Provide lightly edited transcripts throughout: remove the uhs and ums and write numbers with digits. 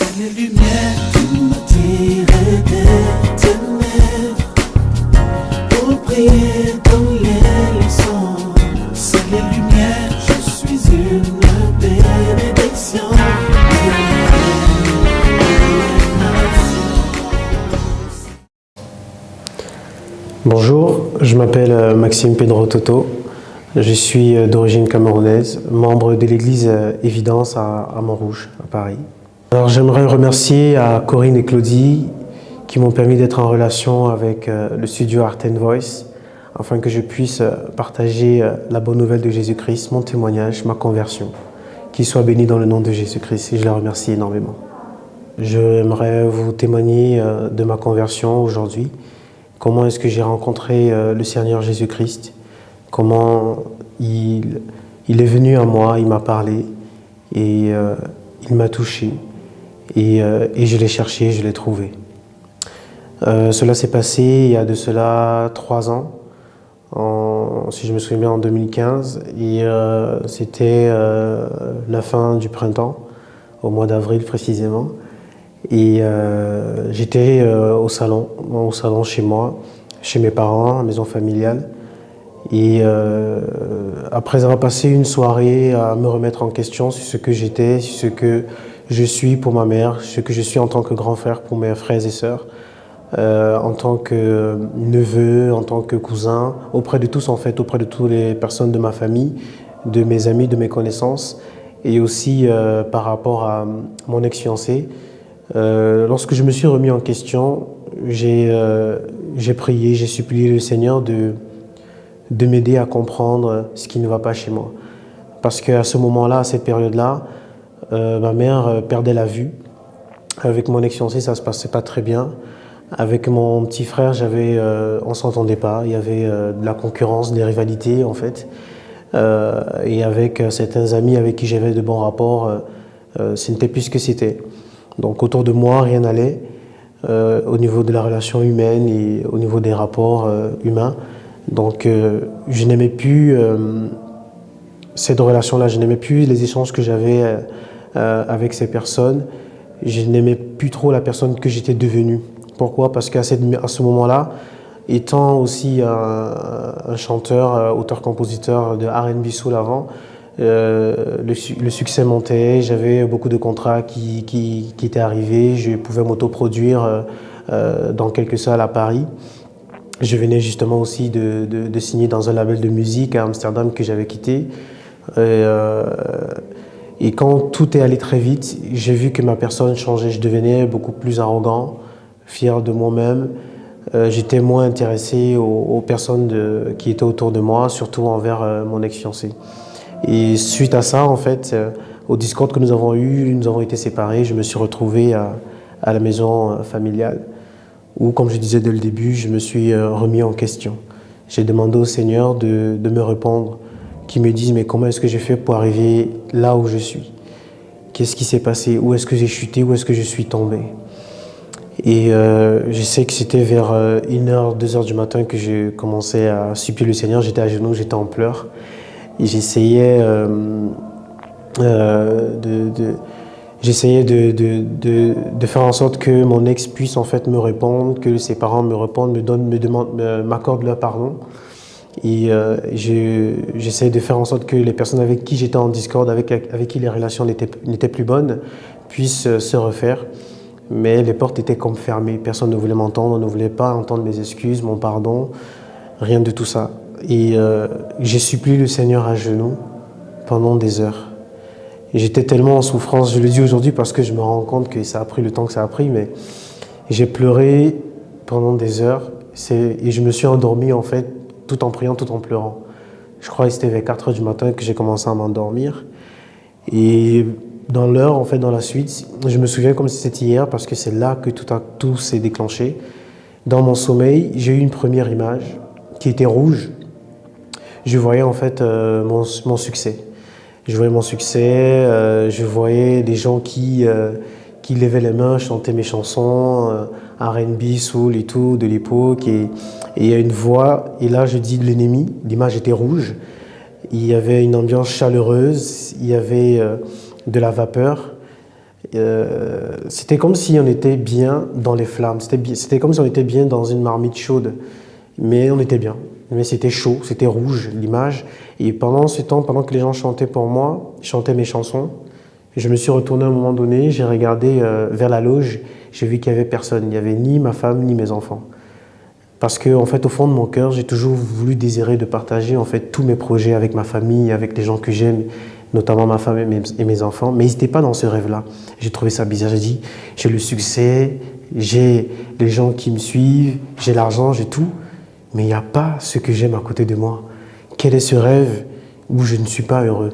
C'est les lumières qui m'attirent d'éternel pour prier dans les sons. C'est les lumières, je suis une bénédiction. Bonjour, je m'appelle Maxime Pedro Toto. Je suis d'origine camerounaise, membre de l'église Évidence à Montrouge, à Paris. Alors j'aimerais remercier à Corinne et Claudie qui m'ont permis d'être en relation avec le studio Art & Voice afin que je puisse partager la bonne nouvelle de Jésus-Christ, mon témoignage, ma conversion. Qu'il soit béni dans le nom de Jésus-Christ et je les remercie énormément. J'aimerais vous témoigner de ma conversion aujourd'hui. Comment est-ce que j'ai rencontré le Seigneur Jésus-Christ? Comment il est venu à moi, il m'a parlé et il m'a touché et je l'ai cherché, je l'ai trouvé. Cela s'est passé il y a de cela 3 ans, si je me souviens bien en 2015 et c'était la fin du printemps, au mois d'avril précisément. Et j'étais au salon chez moi, chez mes parents, à maison familiale. Et après avoir passé une soirée à me remettre en question sur ce que j'étais, sur ce que je suis pour ma mère, ce que je suis en tant que grand frère pour mes frères et sœurs, en tant que neveu, en tant que cousin, auprès de tous en fait, auprès de toutes les personnes de ma famille, de mes amis, de mes connaissances, et aussi par rapport à mon ex-fiancé. Lorsque je me suis remis en question, j'ai prié, j'ai supplié le Seigneur de m'aider à comprendre ce qui ne va pas chez moi. Parce qu'à ce moment-là, à cette période-là, ma mère perdait la vue. Avec mon ex-fiancé, ça ne se passait pas très bien. Avec mon petit frère, on ne s'entendait pas. Il y avait de la concurrence, des rivalités en fait. Et avec certains amis avec qui j'avais de bons rapports, ce n'était plus ce que c'était. Donc autour de moi, rien n'allait au niveau de la relation humaine et au niveau des rapports humains. Donc je n'aimais plus cette relation-là, je n'aimais plus les échanges que j'avais avec ces personnes. Je n'aimais plus trop la personne que j'étais devenue. Pourquoi? Parce qu'à ce moment-là, étant aussi un chanteur, auteur-compositeur de R&B soul avant, le succès montait, j'avais beaucoup de contrats qui étaient arrivés, je pouvais m'autoproduire dans quelques salles à Paris. Je venais justement aussi de signer dans un label de musique à Amsterdam que j'avais quitté. Et quand tout est allé très vite, j'ai vu que ma personne changeait, je devenais beaucoup plus arrogant, fier de moi-même. J'étais moins intéressé aux personnes qui étaient autour de moi, surtout envers mon ex-fiancé. Et suite à ça, en fait, au Discord que nous avons eu, nous avons été séparés. Je me suis retrouvé à la maison familiale où, comme je disais dès le début, je me suis remis en question. J'ai demandé au Seigneur de me répondre, qu'il me dise mais comment est-ce que j'ai fait pour arriver là où je suis? Qu'est-ce qui s'est passé? Où est-ce que j'ai chuté? Où est-ce que je suis tombé? Et je sais que c'était vers 1h, 2h du matin que j'ai commencé à supplier le Seigneur. J'étais à genoux, j'étais en pleurs. Et j'essayais de faire en sorte que mon ex puisse en fait me répondre, que ses parents me répondent, m'accordent leur pardon. Et j'essaie de faire en sorte que les personnes avec qui j'étais en Discord, avec qui les relations n'étaient plus bonnes, puissent se refaire. Mais les portes étaient comme fermées. Personne ne voulait m'entendre, ne voulait pas entendre mes excuses, mon pardon, rien de tout ça. Et j'ai supplié le Seigneur à genoux pendant des heures. J'étais tellement en souffrance, je le dis aujourd'hui parce que je me rends compte que ça a pris le temps que ça a pris, mais j'ai pleuré pendant des heures et je me suis endormi en fait, tout en priant, tout en pleurant. Je crois que c'était vers 4h du matin que j'ai commencé à m'endormir. Et dans l'heure, en fait, dans la suite, je me souviens comme si c'était hier parce que c'est là que tout s'est déclenché. Dans mon sommeil, j'ai eu une première image qui était rouge. Je voyais en fait mon succès. Je voyais mon succès, je voyais des gens qui levaient les mains, chantaient mes chansons, R&B, soul et tout, de l'époque. Et il y a une voix, et là je dis de l'ennemi, l'image était rouge. Il y avait une ambiance chaleureuse, il y avait de la vapeur. C'était comme si on était bien dans les flammes, c'était comme si on était bien dans une marmite chaude, mais on était bien. Mais c'était chaud, c'était rouge, l'image. Et pendant ce temps, pendant que les gens chantaient pour moi, chantaient mes chansons, je me suis retourné à un moment donné, j'ai regardé vers la loge, j'ai vu qu'il n'y avait personne. Il n'y avait ni ma femme, ni mes enfants. Parce que, en fait, au fond de mon cœur, j'ai toujours voulu désirer de partager, en fait, tous mes projets avec ma famille, avec les gens que j'aime, notamment ma femme et mes enfants. Mais ils n'étaient pas dans ce rêve-là. J'ai trouvé ça bizarre. J'ai dit, j'ai le succès, j'ai les gens qui me suivent, j'ai l'argent, j'ai tout. Mais il n'y a pas ce que j'aime à côté de moi. Quel est ce rêve où je ne suis pas heureux?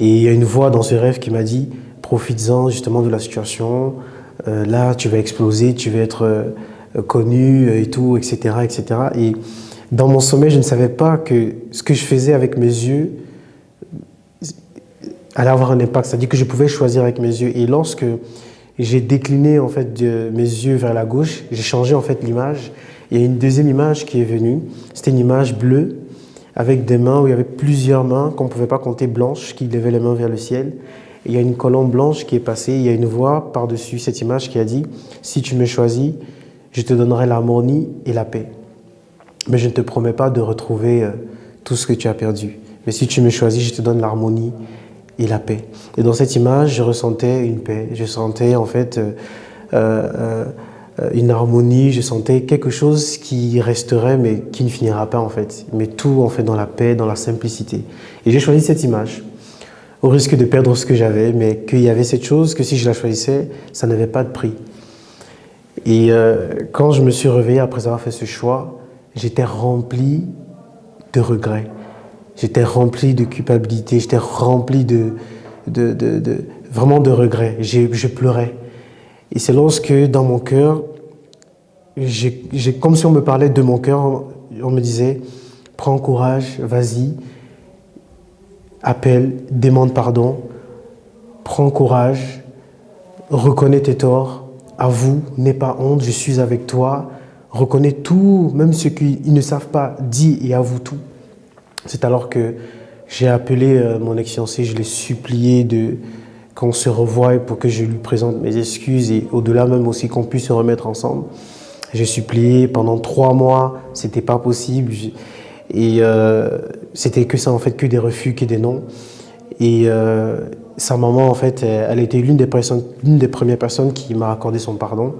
Et il y a une voix dans ce rêve qui m'a dit, profites-en justement de la situation. Là, tu vas exploser, tu vas être connu et tout, etc., etc. Et dans mon sommeil, je ne savais pas que ce que je faisais avec mes yeux allait avoir un impact. C'est-à-dire que je pouvais choisir avec mes yeux. Et lorsque j'ai décliné en fait mes yeux vers la gauche, j'ai changé en fait l'image. Il y a une deuxième image qui est venue. C'était une image bleue avec des mains où il y avait plusieurs mains qu'on ne pouvait pas compter blanches qui levaient les mains vers le ciel. Et il y a une colombe blanche qui est passée. Il y a une voix par-dessus cette image qui a dit « Si tu me choisis, je te donnerai l'harmonie et la paix. Mais je ne te promets pas de retrouver tout ce que tu as perdu. Mais si tu me choisis, je te donne l'harmonie et la paix. » Et dans cette image, je ressentais une paix. Je sentais en fait une harmonie. Je sentais quelque chose qui resterait, mais qui ne finira pas en fait. Mais tout en fait dans la paix, dans la simplicité. Et j'ai choisi cette image, au risque de perdre ce que j'avais, mais qu'il y avait cette chose que si je la choisissais, ça n'avait pas de prix. Et quand je me suis réveillé après avoir fait ce choix, j'étais rempli de regrets. J'étais rempli de culpabilité, j'étais rempli vraiment de regrets. Je pleurais. Et c'est lorsque, dans mon cœur, comme si on me parlait de mon cœur, on me disait « Prends courage, vas-y, appelle, demande pardon, prends courage, reconnais tes torts. Avoue, n'aie pas honte, je suis avec toi. Reconnais tout, même ce qu'ils ne savent pas, dis et avoue tout. » C'est alors que j'ai appelé mon ex-fiancé, je l'ai supplié qu'on se revoie pour que je lui présente mes excuses et au-delà même aussi qu'on puisse se remettre ensemble. J'ai supplié pendant 3 mois, c'était pas possible. Et c'était que ça, en fait, que des refus, que des non. Et sa maman, en fait, elle était l'une des premières personnes qui m'a accordé son pardon.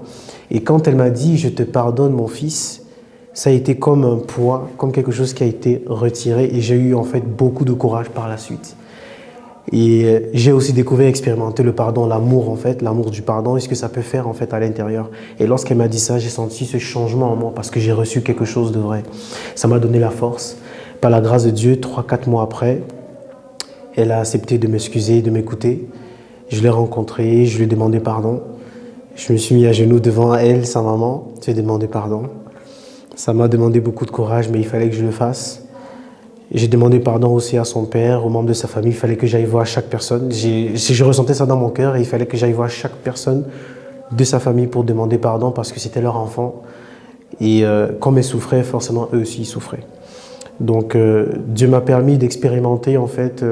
Et quand elle m'a dit « Je te pardonne, mon fils », ça a été comme un poids, comme quelque chose qui a été retiré. Et j'ai eu, en fait, beaucoup de courage par la suite. Et j'ai aussi découvert, expérimenté le pardon, l'amour, en fait, l'amour du pardon et ce que ça peut faire, en fait, à l'intérieur. Et lorsqu'elle m'a dit ça, j'ai senti ce changement en moi parce que j'ai reçu quelque chose de vrai. Ça m'a donné la force. Par la grâce de Dieu, 3-4 mois après, elle a accepté de m'excuser, de m'écouter. Je l'ai rencontrée, je lui ai demandé pardon. Je me suis mis à genoux devant elle, sa maman. Je lui ai demandé pardon. Ça m'a demandé beaucoup de courage, mais il fallait que je le fasse. J'ai demandé pardon aussi à son père, aux membres de sa famille. Il fallait que j'aille voir chaque personne. Je ressentais ça dans mon cœur et il fallait que j'aille voir chaque personne de sa famille pour demander pardon parce que c'était leur enfant. Et comme elle souffrait, forcément, eux aussi, ils souffraient. Donc, Dieu m'a permis d'expérimenter, en fait,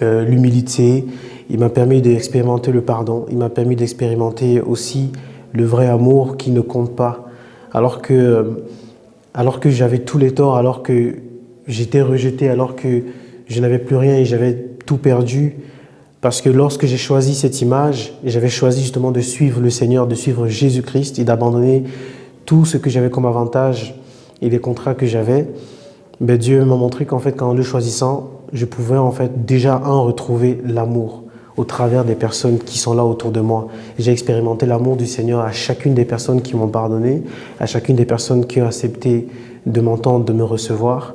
l'humilité. Il m'a permis d'expérimenter le pardon. Il m'a permis d'expérimenter aussi le vrai amour qui ne compte pas. Alors que j'avais tous les torts, alors que j'étais rejeté, alors que je n'avais plus rien et j'avais tout perdu. Parce que lorsque j'ai choisi cette image, j'avais choisi justement de suivre le Seigneur, de suivre Jésus-Christ et d'abandonner tout ce que j'avais comme avantage et les contrats que j'avais, ben Dieu m'a montré qu'en fait, qu'en le choisissant, je pouvais en fait déjà retrouver l'amour au travers des personnes qui sont là autour de moi. J'ai expérimenté l'amour du Seigneur à chacune des personnes qui m'ont pardonné, à chacune des personnes qui ont accepté de m'entendre, de me recevoir.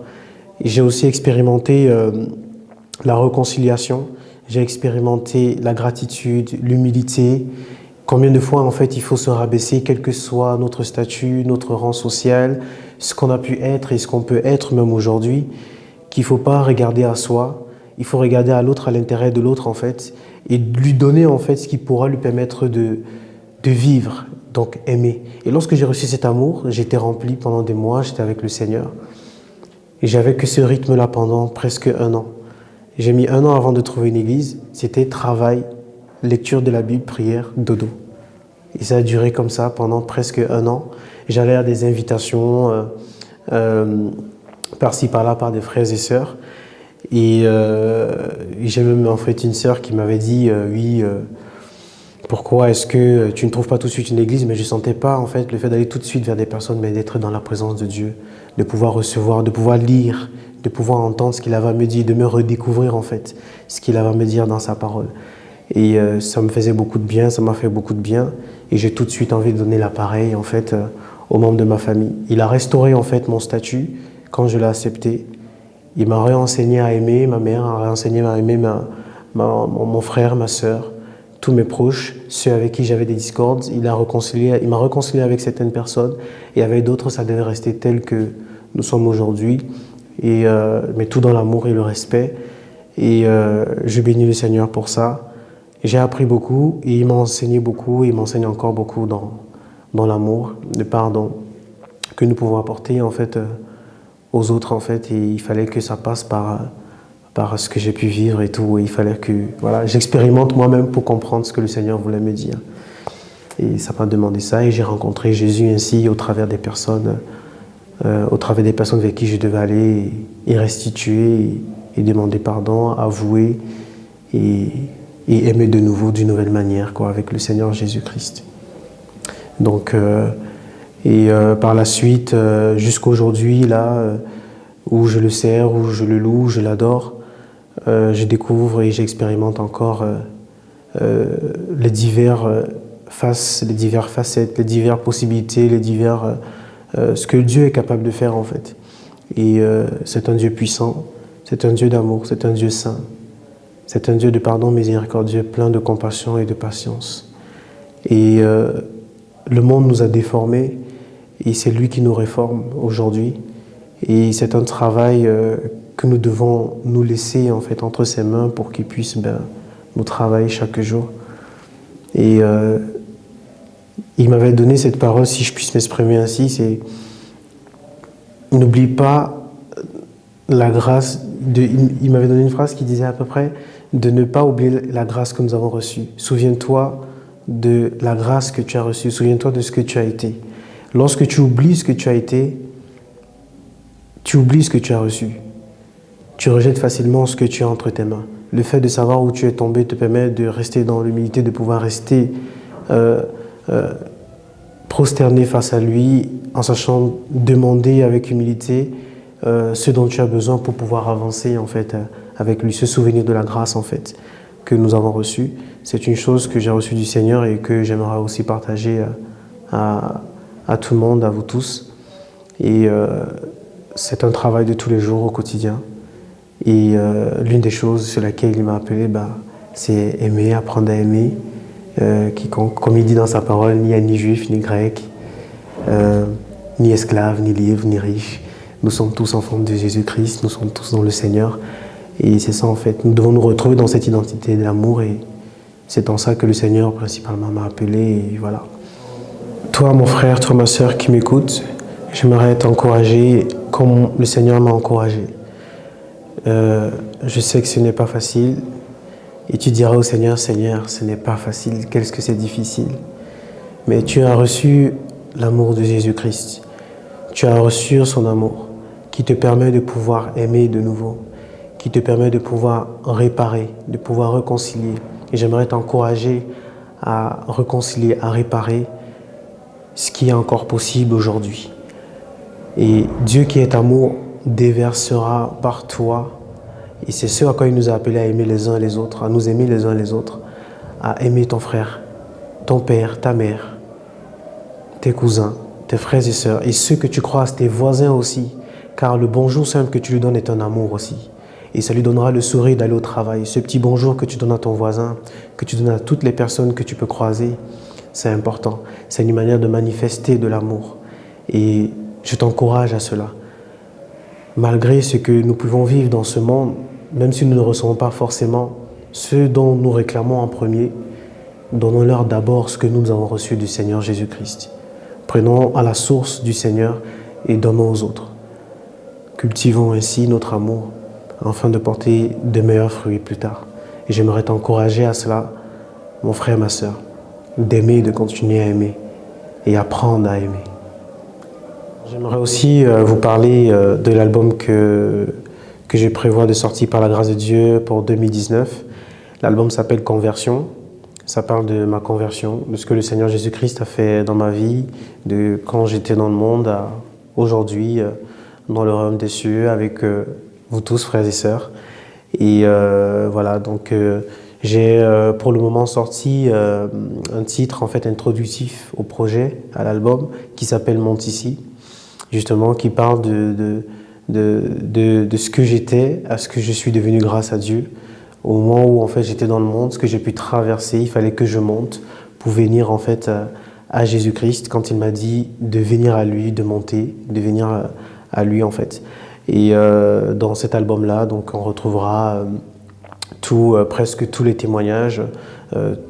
Et j'ai aussi expérimenté la réconciliation, j'ai expérimenté la gratitude, l'humilité. Combien de fois en fait il faut se rabaisser, quel que soit notre statut, notre rang social, ce qu'on a pu être et ce qu'on peut être même aujourd'hui, qu'il ne faut pas regarder à soi, il faut regarder à l'autre, à l'intérêt de l'autre en fait, et lui donner en fait ce qui pourra lui permettre de vivre, donc aimer. Et lorsque j'ai reçu cet amour, j'étais rempli pendant des mois, j'étais avec le Seigneur. Et j'avais que ce rythme-là pendant presque 1 an. J'ai mis 1 an avant de trouver une église, c'était travail, lecture de la Bible, prière, dodo. Et ça a duré comme ça pendant presque 1 an. J'allais à des invitations par-ci par-là par des frères et sœurs. Et j'ai même en fait une sœur qui m'avait dit oui, pourquoi est-ce que tu ne trouves pas tout de suite une église? Mais je ne sentais pas en fait le fait d'aller tout de suite vers des personnes, mais d'être dans la présence de Dieu, de pouvoir recevoir, de pouvoir lire, de pouvoir entendre ce qu'il avait à me dire, de me redécouvrir en fait ce qu'il avait à me dire dans sa parole. Et ça me faisait beaucoup de bien, ça m'a fait beaucoup de bien. Et j'ai tout de suite envie de donner l'appareil en fait aux membres de ma famille. Il a restauré en fait mon statut quand je l'ai accepté. Il m'a réenseigné à aimer, ma mère a réenseigné à aimer mon frère, ma sœur, tous mes proches, ceux avec qui j'avais des discordes. Il m'a réconcilié avec certaines personnes et avec d'autres, ça devait rester tel que nous sommes aujourd'hui. Mais tout dans l'amour et le respect. Et je bénis le Seigneur pour ça. J'ai appris beaucoup et il m'a enseigné beaucoup et il m'enseigne encore beaucoup dans l'amour, le pardon que nous pouvons apporter en fait aux autres en fait. Et il fallait que ça passe par ce que j'ai pu vivre et tout. Et il fallait que voilà, j'expérimente moi-même pour comprendre ce que le Seigneur voulait me dire. Et ça m'a demandé ça et j'ai rencontré Jésus ainsi au travers des personnes avec qui je devais aller et restituer et demander pardon, avouer et aimer de nouveau d'une nouvelle manière avec le Seigneur Jésus-Christ. Donc, par la suite, jusqu'aujourd'hui, là, où je le sers, où je le loue, je l'adore, je découvre et j'expérimente encore les diverses facettes, les diverses possibilités, ce que Dieu est capable de faire en fait. Et c'est un Dieu puissant, c'est un Dieu d'amour, c'est un Dieu saint, c'est un Dieu de pardon miséricordieux, plein de compassion et de patience. Et le monde nous a déformés et c'est lui qui nous réforme aujourd'hui. Et c'est un travail que nous devons nous laisser en fait entre ses mains pour qu'il puisse nous travailler chaque jour. Et il m'avait donné cette parole, si je puisse m'exprimer ainsi, c'est n'oublie pas la grâce. Il m'avait donné une phrase qui disait à peu près de ne pas oublier la grâce que nous avons reçue. Souviens-toi de la grâce que tu as reçue, souviens-toi de ce que tu as été. Lorsque tu oublies ce que tu as été, tu oublies ce que tu as reçu. Tu rejettes facilement ce que tu as entre tes mains. Le fait de savoir où tu es tombé te permet de rester dans l'humilité, de pouvoir rester prosterné face à lui, en sachant demander avec humilité ce dont tu as besoin pour pouvoir avancer en fait avec lui, se souvenir de la grâce en fait que nous avons reçue. C'est une chose que j'ai reçue du Seigneur et que j'aimerais aussi partager à tout le monde, à vous tous. Et c'est un travail de tous les jours au quotidien. Et l'une des choses sur laquelle il m'a appelé, c'est aimer, apprendre à aimer. Quiconque, comme il dit dans sa parole, il n'y a ni juif, ni grec, ni esclave, ni libre, ni riche. Nous sommes tous enfants de Jésus-Christ, nous sommes tous dans le Seigneur. Et c'est ça en fait, nous devons nous retrouver dans cette identité de l'amour et c'est en ça que le Seigneur principalement m'a appelé et voilà. Toi mon frère, toi ma sœur qui m'écoute, j'aimerais t'encourager comme le Seigneur m'a encouragé. Je sais que ce n'est pas facile et tu diras au Seigneur, Seigneur, ce n'est pas facile, qu'est-ce que c'est difficile. Mais tu as reçu l'amour de Jésus-Christ, tu as reçu son amour qui te permet de pouvoir aimer de nouveau, qui te permet de pouvoir réparer, de pouvoir réconcilier. Et j'aimerais t'encourager à réconcilier, à réparer ce qui est encore possible aujourd'hui. Et Dieu qui est amour déversera par toi. Et c'est ce à quoi il nous a appelés à aimer les uns les autres, à nous aimer les uns les autres, à aimer ton frère, ton père, ta mère, tes cousins, tes frères et sœurs, et ceux que tu croises, tes voisins aussi. Car le bonjour simple que tu lui donnes est un amour aussi. Et ça lui donnera le sourire d'aller au travail. Ce petit bonjour que tu donnes à ton voisin, que tu donnes à toutes les personnes que tu peux croiser, c'est important. C'est une manière de manifester de l'amour. Et je t'encourage à cela. Malgré ce que nous pouvons vivre dans ce monde, même si nous ne recevons pas forcément ce dont nous réclamons en premier, donnons-leur d'abord ce que nous avons reçu du Seigneur Jésus-Christ. Prenons à la source du Seigneur et donnons aux autres. Cultivons ainsi notre amour afin de porter de meilleurs fruits plus tard. Et j'aimerais t'encourager à cela mon frère, ma soeur, d'aimer et de continuer à aimer et apprendre à aimer. J'aimerais aussi vous parler de l'album que je prévois de sortir par la grâce de Dieu pour 2019. L'album s'appelle Conversion. Ça parle de ma conversion, de ce que le Seigneur Jésus-Christ a fait dans ma vie, de quand j'étais dans le monde à aujourd'hui dans le royaume des cieux avec vous tous, frères et sœurs. Et voilà, donc j'ai pour le moment sorti un titre en fait introductif au projet, à l'album, qui s'appelle Monte ici, justement, qui parle de ce que j'étais à ce que je suis devenu grâce à Dieu. Au moment où en fait j'étais dans le monde, ce que j'ai pu traverser, il fallait que je monte pour venir en fait à Jésus-Christ quand il m'a dit de venir à lui, de monter, de venir à lui en fait. Et dans cet album-là, donc on retrouvera presque tous les témoignages,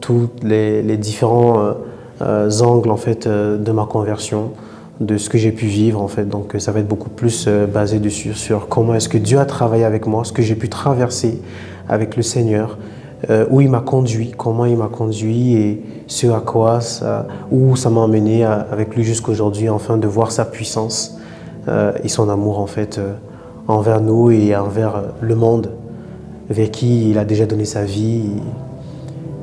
tous les différents angles en fait de ma conversion, de ce que j'ai pu vivre en fait. Donc ça va être beaucoup plus basé dessus sur comment est-ce que Dieu a travaillé avec moi, ce que j'ai pu traverser avec le Seigneur, où il m'a conduit, comment il m'a conduit et ce à quoi où ça m'a emmené avec lui jusqu'aujourd'hui, afin de voir sa puissance et son amour en fait envers nous et envers le monde vers qui il a déjà donné sa vie,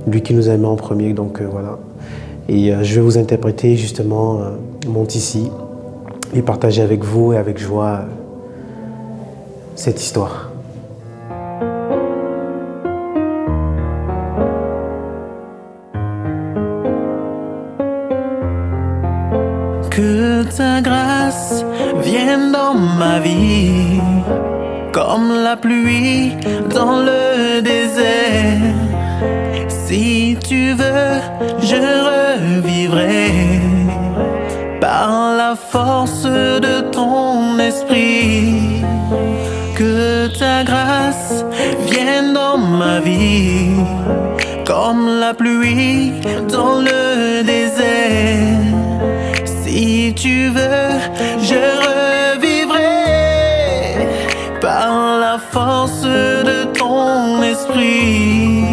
lui qui nous a aimés en premier. Donc voilà. Et je vais vous interpréter justement Monte ici et partager avec vous et avec joie cette histoire. Que ta grâce vienne dans ma vie, comme la pluie dans le désert. Si tu veux, je revivrai par la force de ton esprit. Que ta grâce vienne dans ma vie, comme la pluie dans le désert. Si tu veux, je revivrai par la force de ton esprit.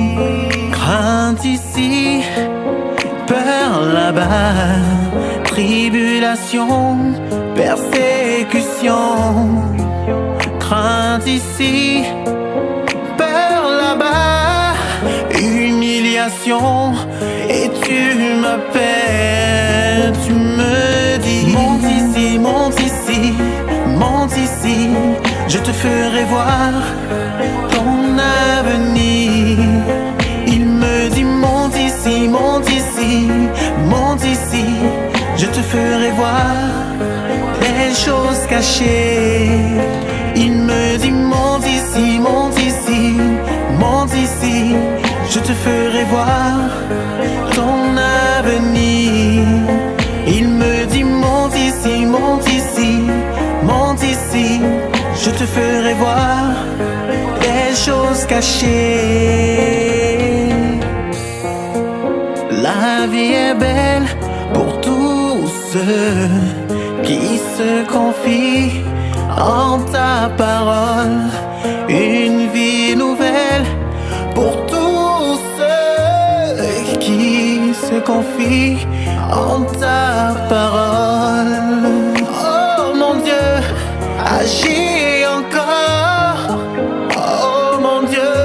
Crainte ici, peur là-bas, tribulation, persécution. Crainte ici, peur là-bas, humiliation. Et tu m'appelles, tu me dis: monte ici, monte ici, monte ici. Je te ferai voir ton avenir. Il me dit: monte ici, monte ici, monte ici. Je te ferai voir les choses cachées. Il me dit: monte ici, monte ici, monte ici. Je te ferai voir ton avenir. Il me dit: monte ici, monte ici, monte ici. Je te ferai voir les choses cachées. La vie est belle pour tous ceux qui se confient en ta parole. Une vie nouvelle pour tous ceux qui se confient en ta parole. Oh mon Dieu, agis encore. Oh mon Dieu,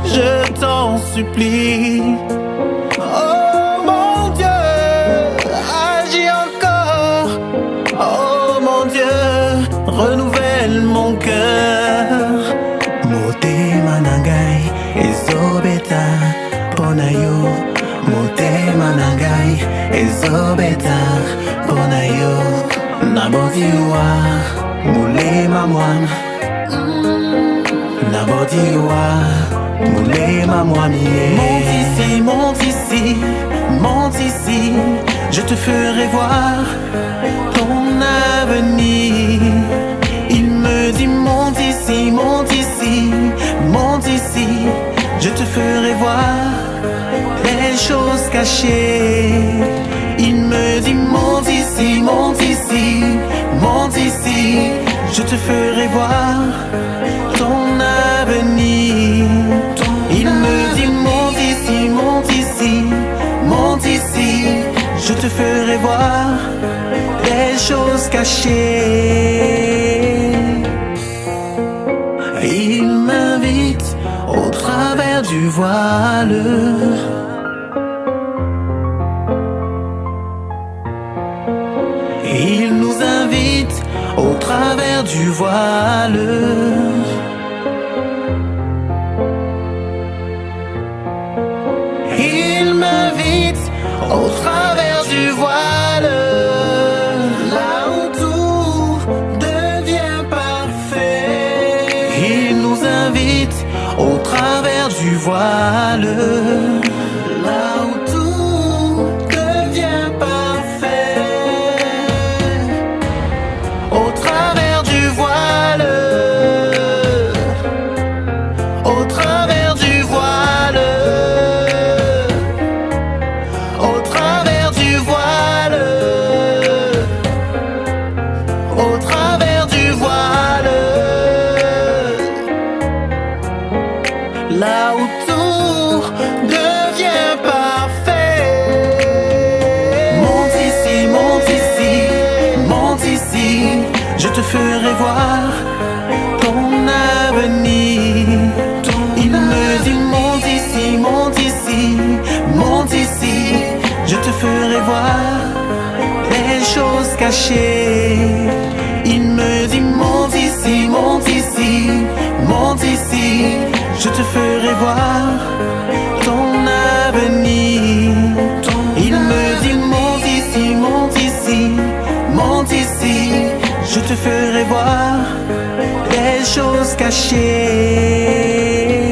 je t'en supplie. Oh mon Dieu, agis encore. Oh mon Dieu, renouvelle mon cœur. Mote manangai ezobeta ponayo. Mote manangai ezobeta ponayo. Nabodiwa mulema mwan. Nabodiwa mulema mwamie. Monte ici, monte ici, monte ici. Je te ferai voir ton avenir. Il me dit: monte ici, monte ici, monte ici. Je te ferai voir les choses cachées. Il me dit: monte ici, monte ici, monte ici. Je te ferai voir ton avenir. Il me dit: monte ici, monte ici. ici, monte ici, je te ferai voir des choses cachées. Il m'invite au travers du voile. Il nous invite au travers du voile. Il m'invite au travers du voile. Là où tout devient parfait. Il nous invite au travers du voile. Là où tout devient parfait. Au travers du voile. Au travers du voile. Au travers du voile. Au travers du voile. Là où tout devient parfait. Monte ici, monte ici, monte ici. Je te ferai voir ton avenir. Il me dit monte ici, monte ici, monte ici. Je te ferai voir les choses cachées. Il me dit monte ici, monte ici, monte ici. Je te ferai voir ton avenir. Il me dit monte ici, monte ici, monte ici. Je te ferai voir les choses cachées.